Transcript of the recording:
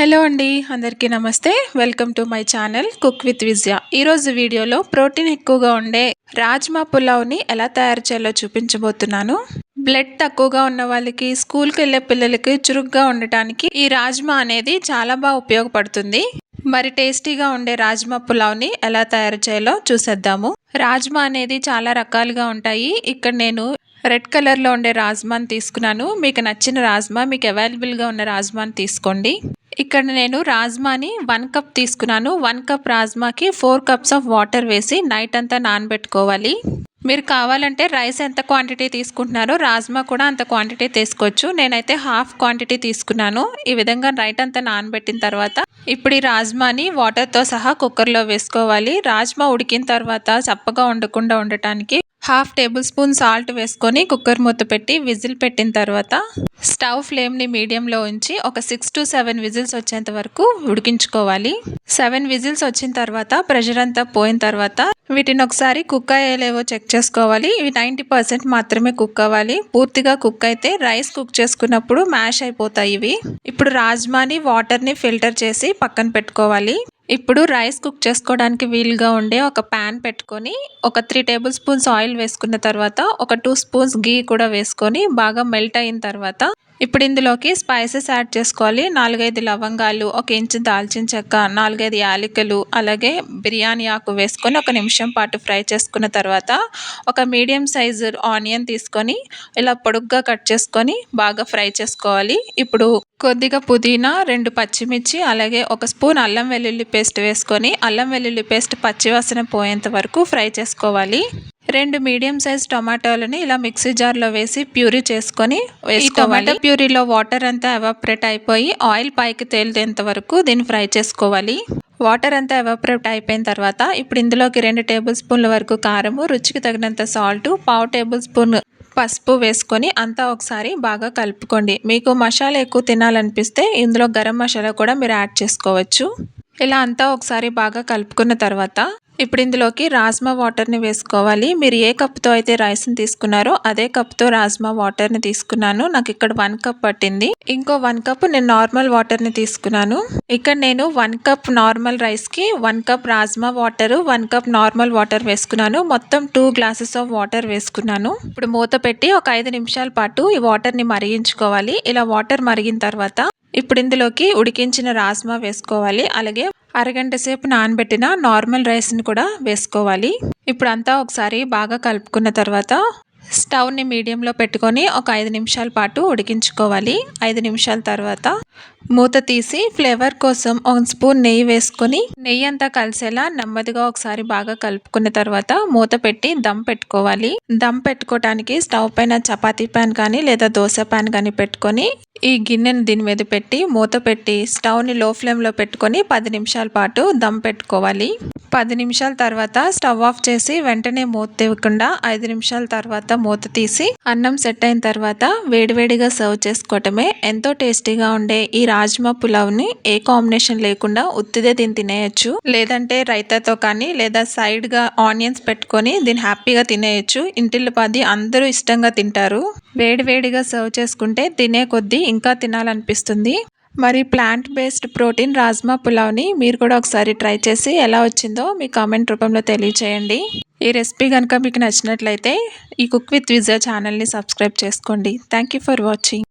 Hello అండి, అందరికీ నమస్తే. Welcome to my channel cook with Vijaya. ఈరోజు వీడియోలో ప్రోటీన్ ఎక్కువగా ఉండే రాజ్మా పులావ్ని ఎలా తయారు చేయాలో చూపించబోతున్నాను. బ్లడ్ తక్కువగా ఉన్న వాళ్ళకి, స్కూల్కి వెళ్ళే పిల్లలకి చురుగ్గా ఉండటానికి ఈ రాజ్మా అనేది చాలా బాగా ఉపయోగపడుతుంది. మరి టేస్టీగా ఉండే రాజ్మా పులావ్ని ఎలా తయారు చేయాలో చూసేద్దాము. రాజ్మా అనేది చాలా రకాలుగా ఉంటాయి. ఇక్కడ నేను రెడ్ కలర్లో ఉండే రాజ్మాని తీసుకున్నాను. మీకు నచ్చిన రాజ్మా, మీకు అవైలబుల్గా ఉన్న రాజ్మాని తీసుకోండి. ఇక్కడ నేను రాజ్మాని 1 కప్ తీసుకున్నాను. 1 కప్ రాజ్మాకి 4 కప్స్ ఆఫ్ వాటర్ వేసి నైట్ అంతా నానబెట్టుకోవాలి. మీరు కావాలంటే రైస్ ఎంత క్వాంటిటీ తీసుకుంటున్నారో రాజ్మా కూడా అంత క్వాంటిటీ తీసుకోవచ్చు. నేనైతే హాఫ్ క్వాంటిటీ తీసుకున్నాను. ఈ విధంగా నైట్ అంతా నానబెట్టిన తర్వాత ఇప్పుడు ఈ రాజ్మాని వాటర్తో సహా కుక్కర్లో వేసుకోవాలి. రాజ్మా ఉడికిన తర్వాత చప్పగా ఉండకుండా ఉండటానికి హాఫ్ టేబుల్ స్పూన్ సాల్ట్ వేసుకొని కుక్కర్ మూత పెట్టి విజిల్ పెట్టిన తర్వాత స్టవ్ ఫ్లేమ్ని మీడియంలో ఉంచి ఒక 6 to 7 విజిల్స్ వచ్చేంత వరకు ఉడికించుకోవాలి. 7 విజిల్స్ వచ్చిన తర్వాత ప్రెషర్ అంతా పోయిన తర్వాత వీటిని ఒకసారి కుక్ అయ్యేలేవో చెక్ చేసుకోవాలి. ఇవి 90% మాత్రమే కుక్ అవ్వాలి. పూర్తిగా కుక్ అయితే రైస్ కుక్ చేసుకున్నప్పుడు మ్యాష్ అయిపోతాయి ఇవి. ఇప్పుడు రాజ్మాని వాటర్ని ఫిల్టర్ చేసి పక్కన పెట్టుకోవాలి. ఇప్పుడు రైస్ కుక్ చేసుకోవడానికి వీలుగా ఉండే ఒక ప్యాన్ పెట్టుకొని ఒక 3 టేబుల్ స్పూన్స్ ఆయిల్ వేసుకున్న తర్వాత ఒక 2 స్పూన్స్ గీ కూడా వేసుకొని బాగా మెల్ట్ అయిన తర్వాత ఇప్పుడు ఇందులోకి స్పైసెస్ యాడ్ చేసుకోవాలి. 4-5 లవంగాలు, 1 ఇంచు దాల్చిన చెక్క, 4-5 యాలకులు, అలాగే బిర్యానీ ఆకు వేసుకొని 1 నిమిషం పాటు ఫ్రై చేసుకున్న తర్వాత ఒక మీడియం సైజు ఆనియన్ తీసుకొని ఇలా పొడుగ్గా కట్ చేసుకొని బాగా ఫ్రై చేసుకోవాలి. ఇప్పుడు కొద్దిగా పుదీనా, 2 పచ్చిమిర్చి, అలాగే 1 స్పూన్ అల్లం వెల్లుల్లి పేస్ట్ వేసుకొని అల్లం వెల్లుల్లి పేస్ట్ పచ్చివాసన పోయేంత వరకు ఫ్రై చేసుకోవాలి. 2 మీడియం సైజ్ టొమాటోలని ఇలా మిక్సీ జార్లో వేసి ప్యూరీ చేసుకొని వేసుకోవాలి. టొమాటో ప్యూరీలో వాటర్ అంతా ఎవాపరేట్ అయిపోయి ఆయిల్ పైకి తేలేంత వరకు దీన్ని ఫ్రై చేసుకోవాలి. వాటర్ అంతా ఎవాపరేట్ అయిపోయిన తర్వాత ఇప్పుడు ఇందులోకి 2 టేబుల్ స్పూన్ల వరకు కారము, రుచికి తగినంత సాల్ట్, 1/2 టేబుల్ స్పూన్ పసుపు వేసుకొని అంతా ఒకసారి బాగా కలుపుకోండి. మీకు మసాలా ఎక్కువ తినాలనిపిస్తే ఇందులో గరం మసాలా కూడా మీరు యాడ్ చేసుకోవచ్చు. ఇలా అంతా ఒకసారి బాగా కలుపుకున్న తర్వాత ఇప్పుడు ఇందులోకి రాజ్మా వాటర్ని వేసుకోవాలి. మీరు ఏ కప్తో అయితే రైస్ని తీసుకున్నారో అదే కప్తో రాజ్మా వాటర్ని తీసుకున్నాను. నాకు ఇక్కడ 1 కప్ పట్టింది. ఇంకో 1 కప్ నేను నార్మల్ వాటర్ని తీసుకున్నాను. ఇక్కడ నేను 1 కప్ నార్మల్ రైస్కి 1 cup rajma water, 1 cup normal water వేసుకున్నాను. మొత్తం 2 గ్లాసెస్ ఆఫ్ వాటర్ వేసుకున్నాను. ఇప్పుడు మూత పెట్టి ఒక 5 నిమిషాల పాటు ఈ వాటర్ని మరిగించుకోవాలి. ఇలా వాటర్ మరిగిన తర్వాత ఇప్పుడు ఇందులోకి ఉడికించిన రాజ్మా వేసుకోవాలి. అలాగే అరగంట సేపు నానబెట్టిన నార్మల్ రైస్ని కూడా వేసుకోవాలి. ఇప్పుడు అంతా ఒకసారి బాగా కలుపుకున్న తర్వాత స్టవ్ని మీడియంలో పెట్టుకొని ఒక 5 నిమిషాల పాటు ఉడికించుకోవాలి. 5 నిమిషాల తర్వాత మూత తీసి ఫ్లేవర్ కోసం 1 స్పూన్ నెయ్యి వేసుకొని నెయ్యి అంతా కలిసేలా నెమ్మదిగా ఒకసారి బాగా కలుపుకున్న తర్వాత మూత పెట్టి దమ్ పెట్టుకోవాలి. దమ్ పెట్టుకోవడానికి స్టవ్ పైన చపాతీ ప్యాన్ కానీ లేదా దోశ ప్యాన్ కానీ పెట్టుకొని ఈ గిన్నెను దీని మీద పెట్టి మూత పెట్టి స్టవ్ని లో ఫ్లేమ్లో పెట్టుకొని 10 నిమిషాల పాటు దమ్ పెట్టుకోవాలి. 10 నిమిషాల తర్వాత స్టవ్ ఆఫ్ చేసి వెంటనే మూత తీయకుండా 5 నిమిషాల తర్వాత మూత తీసి అన్నం సెట్ అయిన తర్వాత వేడివేడిగా సర్వ్ చేసుకోవటమే. ఎంతో టేస్టీగా ఉండే ఈ రాజ్మా పులావ్ని ఏ కాంబినేషన్ లేకుండా ఉత్తిదే దీన్ని తినేయచ్చు. లేదంటే రైతాతో కానీ లేదా సైడ్గా ఆనియన్స్ పెట్టుకొని దీన్ని హ్యాపీగా తినేయచ్చు. ఇంటిల్లిపాది అందరూ ఇష్టంగా తింటారు. వేడివేడిగా సర్వ్ చేసుకుంటే తినే కొద్దీ ఇంకా తినాలనిపిస్తుంది. మరి ప్లాంట్ బేస్డ్ ప్రోటీన్ రాజ్మా పులావ్ని మీరు కూడా ఒకసారి ట్రై చేసి ఎలా వచ్చిందో మీ కామెంట్ రూపంలో తెలియచేయండి. ఈ రెసిపీ కనుక మీకు నచ్చినట్లయితే ఈ కుక్ విత్ విజయ ఛానల్ని సబ్స్క్రైబ్ చేసుకోండి. Thank you for watching.